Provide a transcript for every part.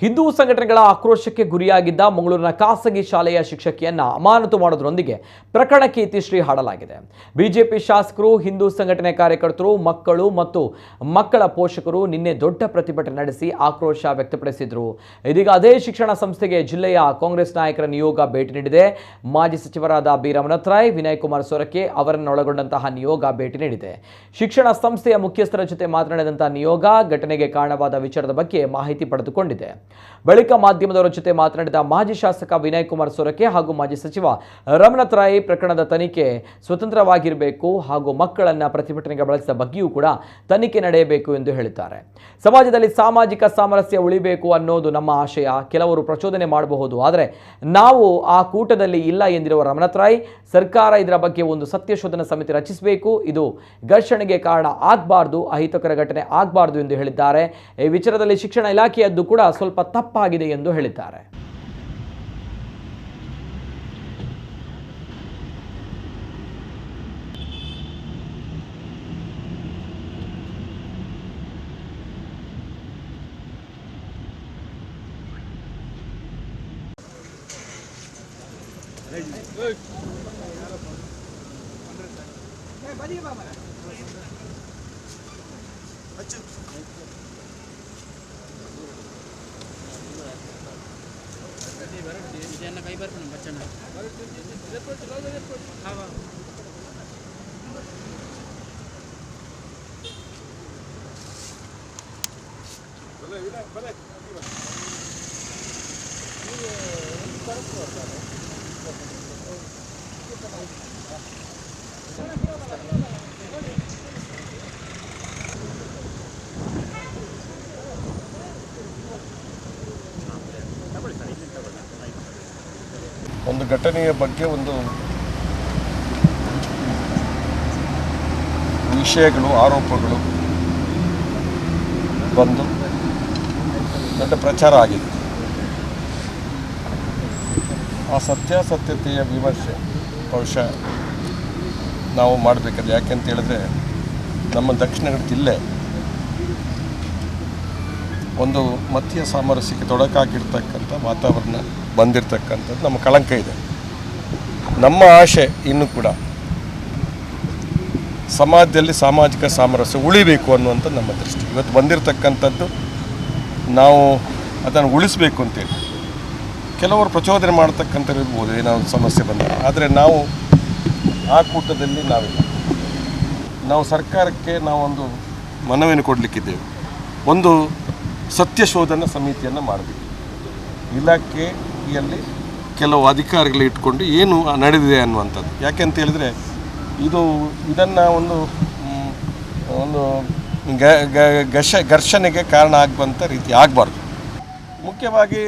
ಹಿಂದೂ ಸಂಘಟನೆಗಳ ಆಕ್ರೋಶಕ್ಕೆ ಗುರಿಯಾಗಿದ್ದ ಮಂಗಳೂರಿನ ಖಾಸಗಿ ಶಾಲೆಯ ಶಿಕ್ಷಕಿಯನ್ನ ಅಮಾನತು ಮಾಡೋದರೊಂದಿಗೆ ಪ್ರಕರಣಕ್ಕೆ ಇತಿಶ್ರೀ ಹಾಡಲಾಗಿದೆ. ಬಿಜೆಪಿ ಶಾಸಕರು, ಹಿಂದೂ ಸಂಘಟನೆ ಕಾರ್ಯಕರ್ತರು, ಮಕ್ಕಳು ಮತ್ತು ಮಕ್ಕಳ ಪೋಷಕರು ನಿನ್ನೆ ದೊಡ್ಡ ಪ್ರತಿಭಟನೆ ನಡೆಸಿ ಆಕ್ರೋಶ ವ್ಯಕ್ತಪಡಿಸಿದರು. ಇದೀಗ ಅದೇ ಶಿಕ್ಷಣ ಸಂಸ್ಥೆಗೆ ಜಿಲ್ಲೆಯ ಕಾಂಗ್ರೆಸ್ ನಾಯಕರ ನಿಯೋಗ ಭೇಟಿ ನೀಡಿದೆ. ಮಾಜಿ ಸಚಿವರಾದ ಬಿ ರಮನಾಥ್, ವಿನಯ್ ಕುಮಾರ್ ಸೊರಕೆ ಅವರನ್ನೊಳಗೊಂಡಂತಹ ನಿಯೋಗ ಭೇಟಿ ನೀಡಿದೆ. ಶಿಕ್ಷಣ ಸಂಸ್ಥೆಯ ಮುಖ್ಯಸ್ಥರ ಜೊತೆ ಮಾತನಾಡಿದಂತಹ ನಿಯೋಗ ಘಟನೆಗೆ ಕಾರಣವಾದ ವಿಚಾರದ ಬಗ್ಗೆ ಮಾಹಿತಿ ಪಡೆದುಕೊಂಡಿದೆ. ಬಳಿಕ ಮಾಧ್ಯಮದವರ ಜೊತೆ ಮಾತನಾಡಿದ ಮಾಜಿ ಶಾಸಕ ವಿನಯ್ ಕುಮಾರ್ ಸೊರಕೆ ಹಾಗೂ ಮಾಜಿ ಸಚಿವ ರಮನಾಥ್ ಪ್ರಕರಣದ ತನಿಖೆ ಸ್ವತಂತ್ರವಾಗಿರಬೇಕು ಹಾಗೂ ಮಕ್ಕಳನ್ನ ಪ್ರತಿಭಟನೆಗೆ ಬಳಸಿದ ಬಗ್ಗೆಯೂ ಕೂಡ ತನಿಖೆ ನಡೆಯಬೇಕು ಎಂದು ಹೇಳಿದ್ದಾರೆ. ಸಮಾಜದಲ್ಲಿ ಸಾಮಾಜಿಕ ಸಾಮರಸ್ಯ ಉಳಿಬೇಕು ಅನ್ನೋದು ನಮ್ಮ ಆಶಯ. ಕೆಲವರು ಪ್ರಚೋದನೆ ಮಾಡಬಹುದು, ಆದರೆ ನಾವು ಆ ಕೂಟದಲ್ಲಿ ಇಲ್ಲ ಎಂದಿರುವ ರಮನಾಥ್ ಸರ್ಕಾರ ಇದರ ಬಗ್ಗೆ ಒಂದು ಸತ್ಯಶೋಧನಾ ಸಮಿತಿ ರಚಿಸಬೇಕು. ಇದು ಘರ್ಷಣೆಗೆ ಕಾರಣ ಆಗಬಾರ್ದು, ಅಹಿತಕರ ಘಟನೆ ಆಗಬಾರ್ದು ಎಂದು ಹೇಳಿದ್ದಾರೆ. ಈ ವಿಚಾರದಲ್ಲಿ ಶಿಕ್ಷಣ ಇಲಾಖೆಯದ್ದು ಕೂಡ ಸ್ವಲ್ಪ ತಪ್ಪಾಗಿದೆ ಎಂದು ಹೇಳಿದ್ದಾರೆ. ಒಂದು ಘಟನೆಯ ಬಗ್ಗೆ ಒಂದು ವಿಷಯಗಳು, ಆರೋಪಗಳು ಬಂದು ದೊಡ್ಡ ಪ್ರಚಾರ ಆಗಿದೆ. ಆ ಸತ್ಯಾಸತ್ಯತೆಯ ವಿಮರ್ಶೆ ಬಹುಶಃ ನಾವು ಮಾಡಬೇಕಾದ್ರೆ, ಯಾಕೆಂತ ಹೇಳಿದ್ರೆ ನಮ್ಮ ದಕ್ಷಿಣ ಜಿಲ್ಲೆ ಒಂದು ಮತೀಯ ಸಾಮರಸ್ಯಕ್ಕೆ ತೊಡಕಾಗಿರ್ತಕ್ಕಂಥ ವಾತಾವರಣ ಬಂದಿರತಕ್ಕಂಥದ್ದು ನಮ್ಮ ಕಳಂಕ ಇದೆ. ನಮ್ಮ ಆಶೆ ಇನ್ನೂ ಕೂಡ ಸಮಾಜದಲ್ಲಿ ಸಾಮಾಜಿಕ ಸಾಮರಸ್ಯ ಉಳಿಬೇಕು ಅನ್ನುವಂಥ ನಮ್ಮ ದೃಷ್ಟಿ. ಇವತ್ತು ಬಂದಿರತಕ್ಕಂಥದ್ದು ನಾವು ಅದನ್ನು ಉಳಿಸಬೇಕು ಅಂತೇಳಿ ಕೆಲವರು ಪ್ರಚೋದನೆ ಮಾಡ್ತಕ್ಕಂಥವ್ರು ಇರ್ಬೋದು, ಏನೋ ಒಂದು ಸಮಸ್ಯೆ ಬಂದರೆ. ಆದರೆ ನಾವು ಆ ಕೂಟದಲ್ಲಿ ನಾವಿಲ್ಲ. ನಾವು ಸರ್ಕಾರಕ್ಕೆ ನಾವೊಂದು ಮನವಿಯನ್ನು ಕೊಡಲಿಕ್ಕಿದ್ದೇವೆ. ಒಂದು ಸತ್ಯಶೋಧನಾ ಸಮಿತಿಯನ್ನು ಮಾಡಬೇಕು. ಇಲಾಖೆಯಲ್ಲಿ ಕೆಲವು ಅಧಿಕಾರಿಗಳು ಇಟ್ಕೊಂಡು ಏನು ನಡೆದಿದೆ ಅನ್ನುವಂಥದ್ದು. ಯಾಕೆಂತ ಹೇಳಿದರೆ ಇದನ್ನು ಒಂದು ಘರ್ಷಣೆಗೆ ಕಾರಣ ಆಗುವಂಥ ರೀತಿ ಆಗಬಾರ್ದು. ಮುಖ್ಯವಾಗಿ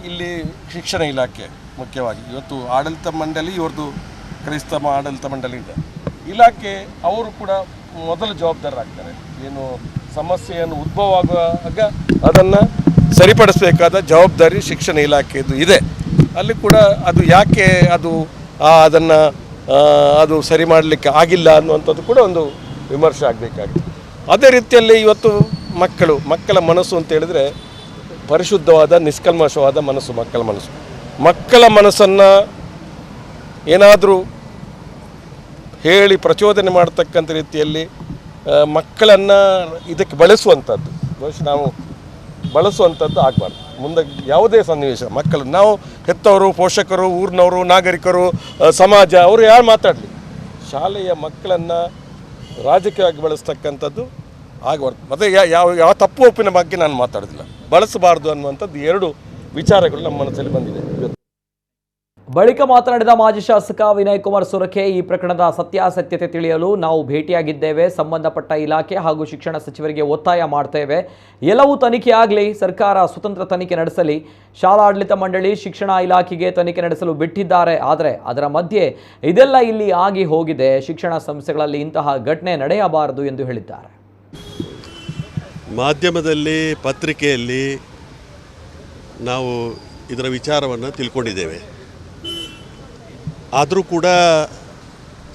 ಇಲ್ಲಿ ಶಿಕ್ಷಣ ಇಲಾಖೆ ಮುಖ್ಯವಾಗಿ ಇವತ್ತು ಆಡಳಿತ ಮಂಡಳಿ, ಇವ್ರದ್ದು ಕ್ರೈಸ್ತ ಆಡಳಿತ ಮಂಡಳಿ ಇದೆ. ಇಲಾಖೆ ಅವರು ಕೂಡ ಮೊದಲು ಜವಾಬ್ದಾರರಾಗ್ತಾರೆ. ಏನು ಸಮಸ್ಯೆಯನ್ನು ಉದ್ಭವ ಆಗುವಾಗ ಅದನ್ನು ಸರಿಪಡಿಸಬೇಕಾದ ಜವಾಬ್ದಾರಿ ಶಿಕ್ಷಣ ಇಲಾಖೆದು ಇದೆ. ಅಲ್ಲಿ ಕೂಡ ಅದು ಯಾಕೆ ಅದು ಸರಿ ಮಾಡಲಿಕ್ಕೆ ಆಗಿಲ್ಲ ಅನ್ನುವಂಥದ್ದು ಕೂಡ ಒಂದು ವಿಮರ್ಶೆ ಆಗಬೇಕಾಗಿದೆ. ಅದೇ ರೀತಿಯಲ್ಲಿ ಇವತ್ತು ಮಕ್ಕಳ ಮನಸ್ಸು ಅಂತ ಹೇಳಿದರೆ ಪರಿಶುದ್ಧವಾದ, ನಿಷ್ಕಲ್ಮಶವಾದ ಮನಸ್ಸು ಮಕ್ಕಳ ಮನಸ್ಸನ್ನು ಏನಾದರೂ ಹೇಳಿ ಪ್ರಚೋದನೆ ಮಾಡ್ತಕ್ಕಂಥ ರೀತಿಯಲ್ಲಿ ಮಕ್ಕಳನ್ನು ಇದಕ್ಕೆ ಬಳಸುವಂಥದ್ದು, ಬಹುಶಃ ನಾವು ಬಳಸುವಂಥದ್ದು ಆಗಬಾರ್ದು. ಮುಂದೆ ಯಾವುದೇ ಸನ್ನಿವೇಶ ನಾವು ಹೆತ್ತವರು, ಪೋಷಕರು, ಊರಿನವರು, ನಾಗರಿಕರು, ಸಮಾಜ ಅವರು ಯಾರು ಮಾತಾಡಲಿ, ಶಾಲೆಯ ಮಕ್ಕಳನ್ನು ರಾಜಕೀಯವಾಗಿ ಬಳಸ್ತಕ್ಕಂಥದ್ದು ಆಗಬಾರ್ದು. ಮತ್ತು ಯಾವ ತಪ್ಪು ಒಪ್ಪಿನ ಬಗ್ಗೆ ನಾನು ಮಾತಾಡೋದಿಲ್ಲ. ಬಳಸಬಾರ್ದು ಅನ್ನುವಂಥದ್ದು ಎರಡು ವಿಚಾರಗಳು ನಮ್ಮ ಮನಸ್ಸಲ್ಲಿ ಬಂದಿದೆ. ಬಳಿಕ ಮಾತನಾಡಿದ ಮಾಜಿ ಶಾಸಕ ವಿನಯ್ ಕುಮಾರ್ ಸೊರಕೆ, ಈ ಪ್ರಕರಣದ ಸತ್ಯಾಸತ್ಯತೆ ತಿಳಿಯಲು ನಾವು ಭೇಟಿಯಾಗಿದ್ದೇವೆ. ಸಂಬಂಧಪಟ್ಟ ಇಲಾಖೆ ಹಾಗೂ ಶಿಕ್ಷಣ ಸಚಿವರಿಗೆ ಒತ್ತಾಯ ಮಾಡ್ತೇವೆ. ಎಲ್ಲವೂ ತನಿಖೆ ಆಗಲಿ, ಸರ್ಕಾರ ಸ್ವತಂತ್ರ ತನಿಖೆ ನಡೆಸಲಿ. ಶಾಲಾ ಆಡಳಿತ ಮಂಡಳಿ ಶಿಕ್ಷಣ ಇಲಾಖೆಗೆ ತನಿಖೆ ನಡೆಸಲು ಬಿಟ್ಟಿದ್ದಾರೆ. ಆದರೆ ಅದರ ಮಧ್ಯೆ ಇದೆಲ್ಲ ಇಲ್ಲಿ ಆಗಿ ಹೋಗಿದೆ. ಶಿಕ್ಷಣ ಸಂಸ್ಥೆಗಳಲ್ಲಿ ಇಂತಹ ಘಟನೆ ನಡೆಯಬಾರದು ಎಂದು ಹೇಳಿದ್ದಾರೆ. ಮಾಧ್ಯಮದಲ್ಲಿ, ಪತ್ರಿಕೆಯಲ್ಲಿ ನಾವು ಇದರ ವಿಚಾರವನ್ನು ತಿಳ್ಕೊಂಡಿದ್ದೇವೆ. ಆದರೂ ಕೂಡ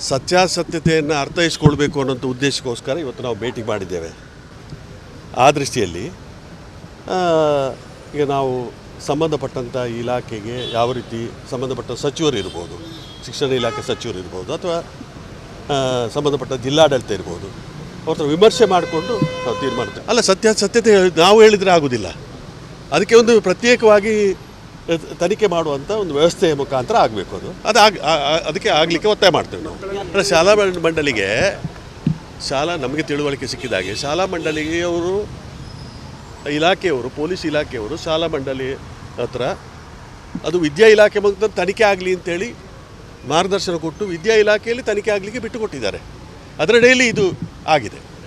ಸತ್ಯಾಸತ್ಯತೆಯನ್ನು ಅರ್ಥೈಸ್ಕೊಳ್ಬೇಕು ಅನ್ನೋಂಥ ಉದ್ದೇಶಕ್ಕೋಸ್ಕರ ಇವತ್ತು ನಾವು ಭೇಟಿ ಮಾಡಿದ್ದೇವೆ. ಆ ದೃಷ್ಟಿಯಲ್ಲಿ ಈಗ ನಾವು ಸಂಬಂಧಪಟ್ಟಂಥ ಇಲಾಖೆಗೆ ಯಾವ ರೀತಿ ಸಂಬಂಧಪಟ್ಟ ಸಚಿವರು ಇರ್ಬೋದು, ಶಿಕ್ಷಣ ಇಲಾಖೆ ಸಚಿವರು ಇರ್ಬೋದು, ಅಥವಾ ಸಂಬಂಧಪಟ್ಟ ಜಿಲ್ಲಾಡಳಿತ ಇರ್ಬೋದು, ಅವ್ರ ಹತ್ರ ವಿಮರ್ಶೆ ಮಾಡಿಕೊಂಡು ನಾವು ತೀರ್ಮಾನ ಅಲ್ಲ ಸತ್ಯತೆ ನಾವು ಹೇಳಿದರೆ ಆಗೋದಿಲ್ಲ. ಅದಕ್ಕೆ ಒಂದು ಪ್ರತ್ಯೇಕವಾಗಿ ತನಿಖೆ ಮಾಡುವಂಥ ಒಂದು ವ್ಯವಸ್ಥೆಯ ಮುಖಾಂತರ ಆಗಬೇಕು. ಅದಕ್ಕೆ ಆಗಲಿಕ್ಕೆ ಒತ್ತಾಯ ಮಾಡ್ತೇವೆ ನಾವು. ಅಂದರೆ ಶಾಲಾ ಮಂಡಳಿಗೆ ನಮಗೆ ತಿಳುವಳಿಕೆ ಸಿಕ್ಕಿದಾಗೆ ಶಾಲಾ ಮಂಡಳಿಗೆಯವರು, ಇಲಾಖೆಯವರು, ಪೊಲೀಸ್ ಇಲಾಖೆಯವರು ಶಾಲಾ ಮಂಡಳಿ ಹತ್ರ ಅದು ವಿದ್ಯಾ ಇಲಾಖೆ ಮುಖಾಂತರ ತನಿಖೆ ಆಗಲಿ ಅಂತೇಳಿ ಮಾರ್ಗದರ್ಶನ ಕೊಟ್ಟು ವಿದ್ಯಾ ಇಲಾಖೆಯಲ್ಲಿ ತನಿಖೆ ಆಗಲಿಕ್ಕೆ ಬಿಟ್ಟು ಕೊಟ್ಟಿದ್ದಾರೆ. ಅದರಡಿಯಲ್ಲಿ ಇದು ಆಗಿದೆ.